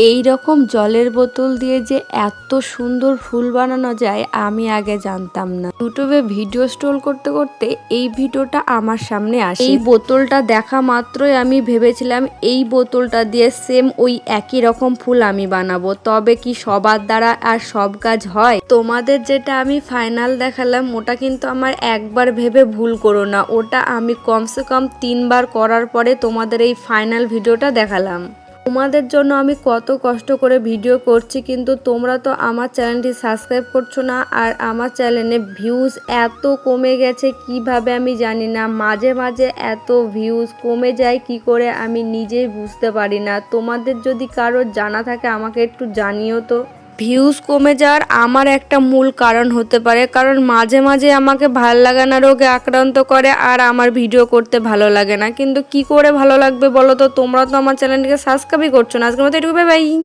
এই রকম জলের বোতল দিয়ে যে এত সুন্দর ফুল বানানো যায় আমি আগে জানতাম না। ইউটিউবে ভিডিও স্ক্রল করতে করতে এই ভিডিওটা আমার সামনে আসে। এই বোতলটা দেখা মাত্রই আমি ভেবেছিলাম এই বোতলটা দিয়ে সেম ওই একই রকম ফুল আমি বানাবো। তবে কি সবার দ্বারা আর সব কাজ হয়? তোমাদের যেটা আমি ফাইনাল দেখালাম ওটা কিন্তু আমার একবার ভেবে ভুল করো না, ওটা আমি কমসে কম 3 বার করার পরে তোমাদের এই ফাইনাল ভিডিওটা দেখালাম। তোমাদের জন্য আমি কত কষ্ট করে ভিডিও করছি, কিন্তু তোমরা তো আমার চ্যানেলটি সাবস্ক্রাইব করছো না। আর আমার চ্যানেলে ভিউজ এত কমে গেছে কিভাবে আমি জানি না। মাঝে মাঝে এত ভিউজ কমে যায় কি করে আমি নিজেই বুঝতে পারি না। তোমাদের যদি কারোর জানা থাকে আমাকে একটু জানিও তো। ভিউজ কমে যাওয়ার আমার একটা মূল কারণ হতে পারে, কারণ মাঝে মাঝে আমাকে ভাল লাগা না রোগে আক্রান্ত করে আর আমার ভিডিও করতে ভালো লাগে না। কিন্তু কি করে ভালো লাগবে বলো তো? তোমরা তো আমার চ্যানেলটিকে সাবস্ক্রাইবই করছো না। আজকের মতো এটুকু, বাই বাই।